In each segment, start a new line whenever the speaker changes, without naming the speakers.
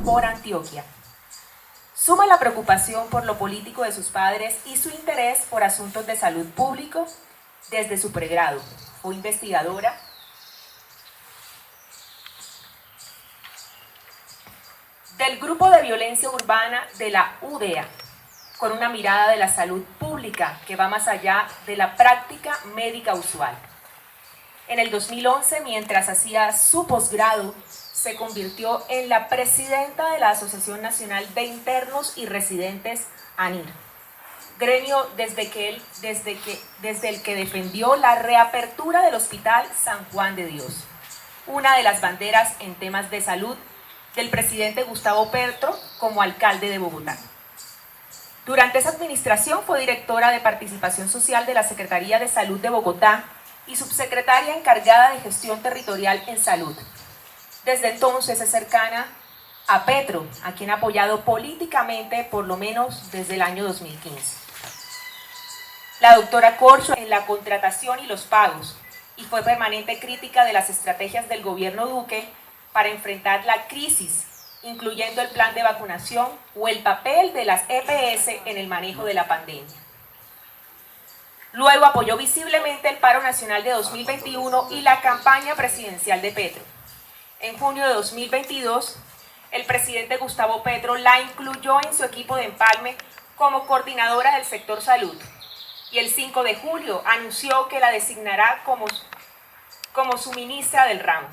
por Antioquia. Suma la preocupación por lo político de sus padres y su interés por asuntos de salud público desde su pregrado. Fue investigadora del Grupo de Violencia Urbana de la UDEA, con una mirada de la salud pública que va más allá de la práctica médica usual. En el 2011, mientras hacía su posgrado, se convirtió en la presidenta de la Asociación Nacional de Internos y Residentes, ANIR, gremio desde el que defendió la reapertura del Hospital San Juan de Dios, una de las banderas en temas de salud del presidente Gustavo Petro como alcalde de Bogotá. Durante esa administración fue directora de Participación Social de la Secretaría de Salud de Bogotá y subsecretaria encargada de Gestión Territorial en Salud. Desde entonces es cercana a Petro, a quien ha apoyado políticamente por lo menos desde el año 2015. La doctora Corcho en la contratación y los pagos, y fue permanente crítica de las estrategias del gobierno Duque para enfrentar la crisis, incluyendo el plan de vacunación o el papel de las EPS en el manejo de la pandemia. Luego apoyó visiblemente el paro nacional de 2021 y la campaña presidencial de Petro. En junio de 2022, el presidente Gustavo Petro la incluyó en su equipo de empalme como coordinadora del sector salud. Y el 5 de julio anunció que la designará como su ministra del ramo.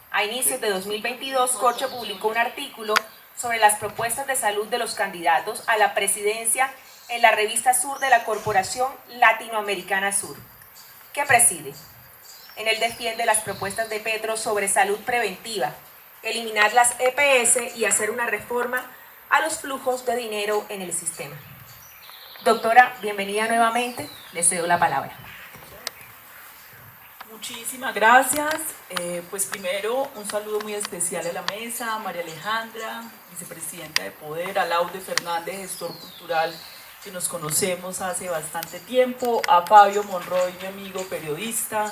A inicios de 2022, Corcho publicó un artículo sobre las propuestas de salud de los candidatos a la presidencia en la revista Sur de la Corporación Latinoamericana Sur, que preside. En él defiende las propuestas de Petro sobre salud preventiva, eliminar las EPS y hacer una reforma a los flujos de dinero en el sistema. Doctora, bienvenida nuevamente, le cedo la palabra.
Muchísimas gracias. Pues primero un saludo muy especial a la mesa, a María Alejandra, vicepresidenta de Poder, a Laude Fernández, gestor cultural que nos conocemos hace bastante tiempo, a Fabio Monroy, mi amigo periodista,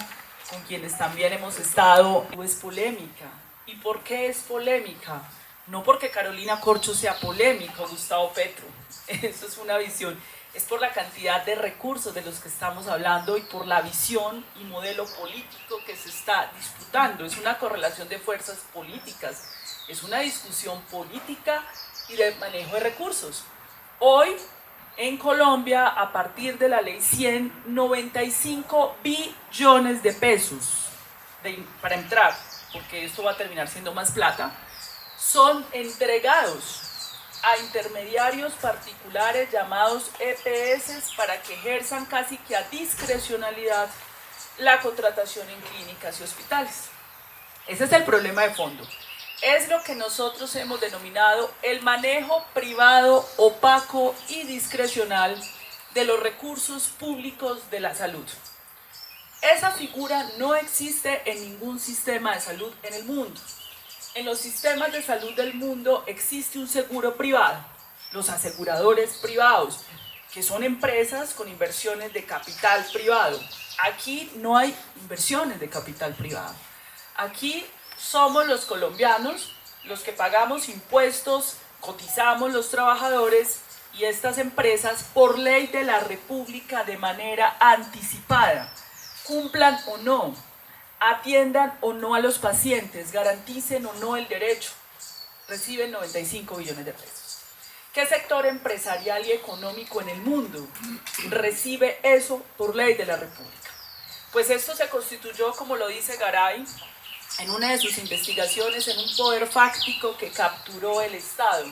con quienes también hemos estado. Es polémica. ¿Y por qué es polémica? No porque Carolina Corcho sea polémica o Gustavo Petro, eso es una visión. Es por la cantidad de recursos de los que estamos hablando y por la visión y modelo político que se está disputando. Es una correlación de fuerzas políticas, es una discusión política y de manejo de recursos. Hoy, en Colombia, a partir de la ley 100, 95 billones de pesos para entrar, porque esto va a terminar siendo más plata, son entregados a intermediarios particulares llamados EPS para que ejerzan casi que a discrecionalidad la contratación en clínicas y hospitales. Ese es el problema de fondo. Es lo que nosotros hemos denominado el manejo privado, opaco y discrecional de los recursos públicos de la salud. Esa figura no existe en ningún sistema de salud en el mundo. En los sistemas de salud del mundo existe un seguro privado, los aseguradores privados, que son empresas con inversiones de capital privado. Aquí no hay inversiones de capital privado. Aquí somos los colombianos los que pagamos impuestos, cotizamos los trabajadores y estas empresas por ley de la República de manera anticipada, cumplan o no, atiendan o no a los pacientes, garanticen o no el derecho, reciben 95 billones de pesos. ¿Qué sector empresarial y económico en el mundo recibe eso por ley de la República? Pues esto se constituyó, como lo dice Garay, en una de sus investigaciones, en un poder fáctico que capturó el Estado,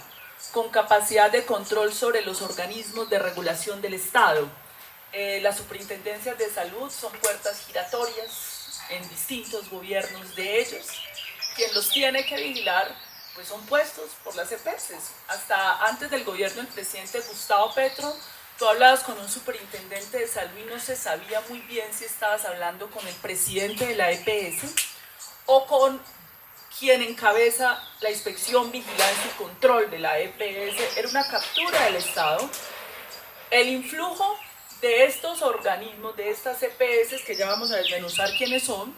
con capacidad de control sobre los organismos de regulación del Estado. Las superintendencias de salud son puertas giratorias en distintos gobiernos de ellos. Quien los tiene que vigilar pues son puestos por las EPS. Hasta antes del gobierno del presidente Gustavo Petro, tú hablabas con un superintendente de salud y no se sabía muy bien si estabas hablando con el presidente de la EPS o con quien encabeza la inspección, vigilancia y control de la EPS. Era una captura del Estado. El influjo de estos organismos, de estas EPS, que ya vamos a desmenuzar quiénes son,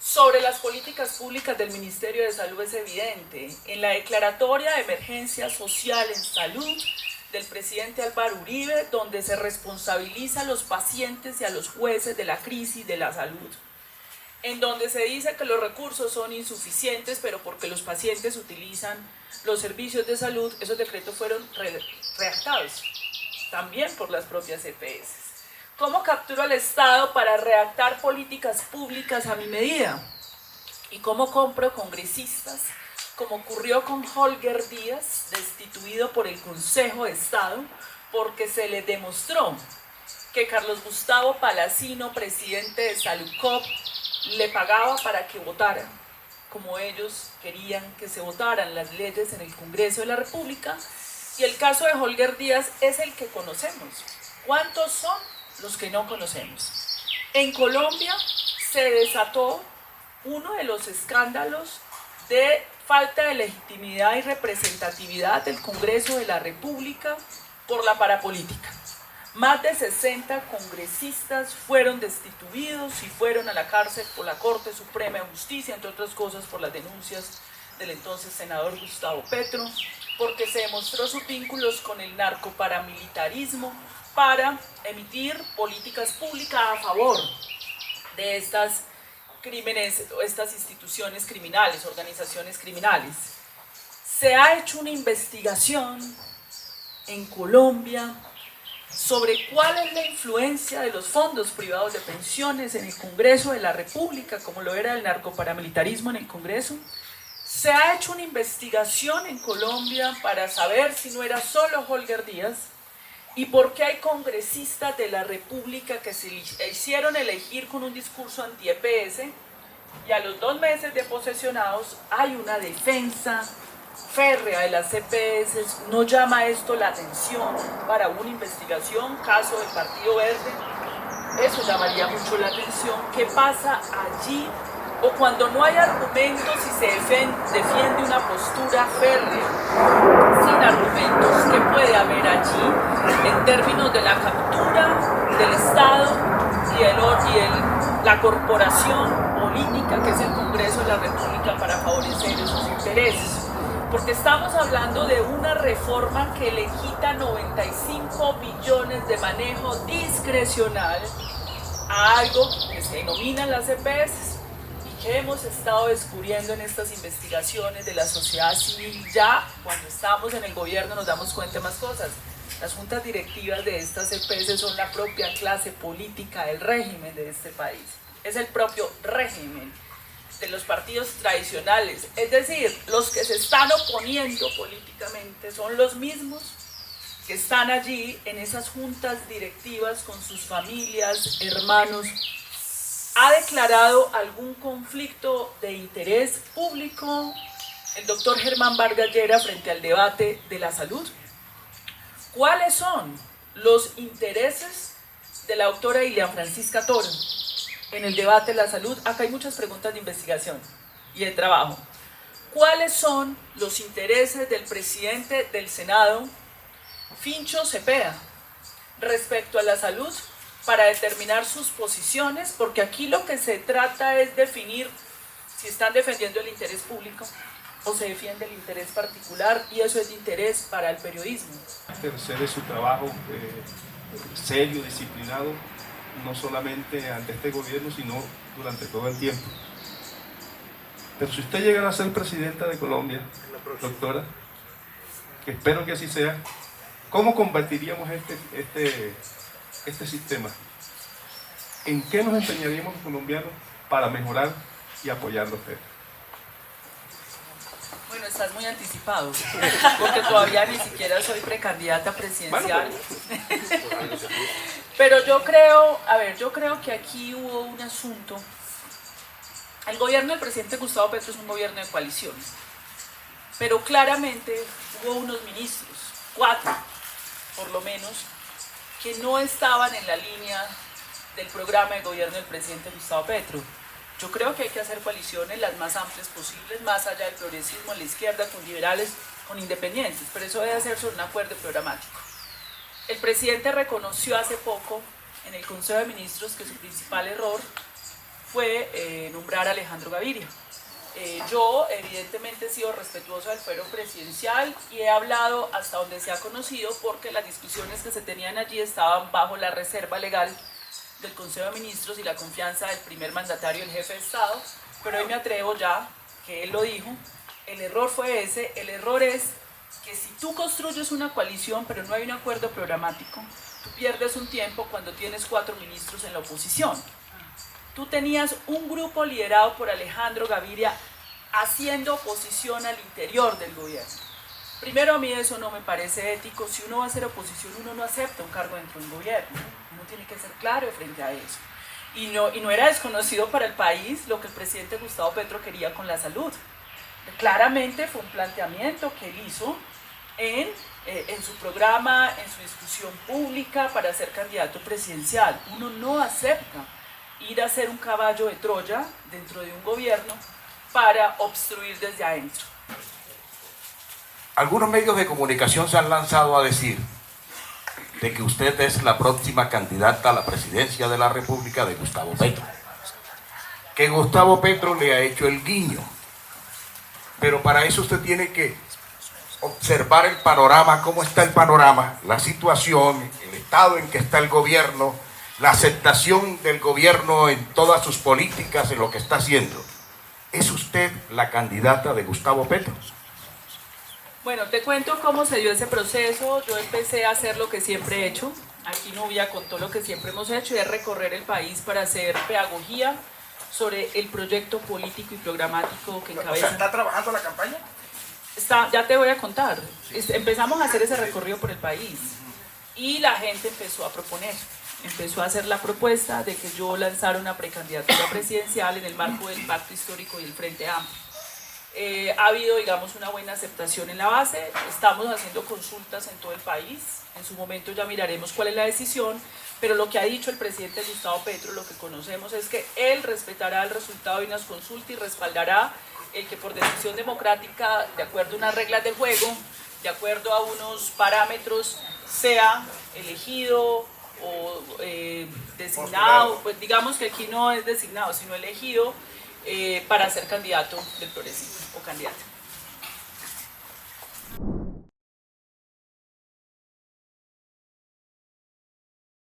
Sobre las políticas públicas del Ministerio de Salud es evidente. En la declaratoria de emergencia social en salud del presidente Álvaro Uribe, donde se responsabiliza a los pacientes y a los jueces de la crisis de la salud, en donde se dice que los recursos son insuficientes, pero porque los pacientes utilizan los servicios de salud, esos decretos fueron redactados también por las propias EPS. ¿Cómo capturo al Estado para redactar políticas públicas a mi medida? ¿Y cómo compro congresistas, como ocurrió con Holger Díaz, destituido por el Consejo de Estado, porque se le demostró que Carlos Gustavo Palacino, presidente de Saludcop, le pagaba para que votara, como ellos querían que se votaran las leyes en el Congreso de la República? Y el caso de Holger Díaz es el que conocemos. ¿Cuántos son los que no conocemos? En Colombia se desató uno de los escándalos de falta de legitimidad y representatividad del Congreso de la República por la parapolítica. Más de 60 congresistas fueron destituidos y fueron a la cárcel por la Corte Suprema de Justicia, entre otras cosas por las denuncias del entonces senador Gustavo Petro, porque se demostró sus vínculos con el narcoparamilitarismo para emitir políticas públicas a favor de estas crímenes, estas instituciones criminales, organizaciones criminales. Se ha hecho una investigación en Colombia sobre cuál es la influencia de los fondos privados de pensiones en el Congreso de la República, como lo era el narcoparamilitarismo en el Congreso. Se ha hecho una investigación en Colombia para saber si no era solo Holger Díaz y por qué hay congresistas de la República que se hicieron elegir con un discurso anti-EPS y a los 2 meses de posesionados hay una defensa férrea de las EPS. ¿No llama esto la atención para una investigación? Caso del Partido Verde, eso llamaría mucho la atención. ¿Qué pasa allí? O cuando no hay argumentos y se defiende una postura férrea, sin argumentos, ¿qué puede haber allí en términos de la captura del Estado y la corporación política que es el Congreso de la República para favorecer esos intereses? Porque estamos hablando de una reforma que le quita 95 billones de manejo discrecional a algo que se denominan las EPS, que hemos estado descubriendo en estas investigaciones de la sociedad civil. Ya cuando estamos en el gobierno nos damos cuenta de más cosas. Las juntas directivas de estas EPS son la propia clase política del régimen de este país. Es el propio régimen de los partidos tradicionales. Es decir, los que se están oponiendo políticamente son los mismos que están allí en esas juntas directivas con sus familias, hermanos. ¿Ha declarado algún conflicto de interés público el doctor Germán Vargas Llera frente al debate de la salud? ¿Cuáles son los intereses de la doctora Ilian Francisca Toro en el debate de la salud? Acá hay muchas preguntas de investigación y de trabajo. ¿Cuáles son los intereses del presidente del Senado, Fincho Cepeda, respecto a la salud, para determinar sus posiciones? Porque aquí lo que se trata es definir si están defendiendo el interés público o se defiende el interés particular, y eso es de interés para el periodismo.
Hacer su trabajo serio, disciplinado, no solamente ante este gobierno, sino durante todo el tiempo. Pero si usted llegara a ser presidenta de Colombia, doctora, que espero que así sea, ¿cómo convertiríamos este sistema? ¿En qué nos empeñaríamos los colombianos para mejorar y apoyarlo a usted?
Bueno, estás muy anticipado, porque todavía ni siquiera soy precandidata presidencial. Bueno, pero yo creo que aquí hubo un asunto. El gobierno del presidente Gustavo Petro es un gobierno de coalición, pero claramente hubo unos ministros, 4 por lo menos, que no estaban en la línea del programa de gobierno del presidente Gustavo Petro. Yo creo que hay que hacer coaliciones las más amplias posibles, más allá del progresismo en la izquierda, con liberales, con independientes, pero eso debe hacerse sobre un acuerdo programático. El presidente reconoció hace poco en el Consejo de Ministros que su principal error fue nombrar a Alejandro Gaviria. Yo evidentemente he sido respetuosa del fuero presidencial y he hablado hasta donde se ha conocido, porque las discusiones que se tenían allí estaban bajo la reserva legal del Consejo de Ministros y la confianza del primer mandatario, el jefe de Estado, pero hoy me atrevo ya, que él lo dijo, el error fue ese. El error es que si tú construyes una coalición pero no hay un acuerdo programático, tú pierdes un tiempo cuando tienes 4 ministros en la oposición. Tú tenías un grupo liderado por Alejandro Gaviria haciendo oposición al interior del gobierno. Primero, a mí eso no me parece ético. Si uno va a hacer oposición, uno no acepta un cargo dentro de un gobierno. Uno tiene que ser claro frente a eso. Y no era desconocido para el país lo que el presidente Gustavo Petro quería con la salud. Claramente fue un planteamiento que él hizo en su programa, en su discusión pública para ser candidato presidencial. Uno no acepta ir a ser un caballo de Troya dentro de un gobierno para obstruir desde adentro.
Algunos medios de comunicación se han lanzado a decir de que usted es la próxima candidata a la presidencia de la República de Gustavo Petro. Que Gustavo Petro le ha hecho el guiño. Pero para eso usted tiene que observar el panorama, cómo está el panorama, la situación, el estado en que está el gobierno, la aceptación del gobierno en todas sus políticas, en lo que está haciendo. ¿Es usted la candidata de Gustavo Petro?
Bueno, te cuento cómo se dio ese proceso. Yo empecé a hacer lo que siempre he hecho. Aquí Nubia contó lo que siempre hemos hecho, y es recorrer el país para hacer pedagogía sobre el proyecto político y programático que encabeza.
O sea, ¿está trabajando la campaña?
Ya te voy a contar. Empezamos a hacer ese recorrido por el país y la gente empezó a proponer. Empezó a hacer la propuesta de que yo lanzara una precandidatura presidencial en el marco del Pacto Histórico y el Frente Amplio. Ha habido, digamos, una buena aceptación en la base. Estamos haciendo consultas en todo el país. En su momento ya miraremos cuál es la decisión, pero lo que ha dicho el presidente Gustavo Petro, lo que conocemos, es que él respetará el resultado de unas consultas y respaldará el que por decisión democrática, de acuerdo a unas reglas del juego, de acuerdo a unos parámetros, sea elegido o designado, pues digamos que aquí no es designado, sino elegido para ser candidato del progresismo o candidata.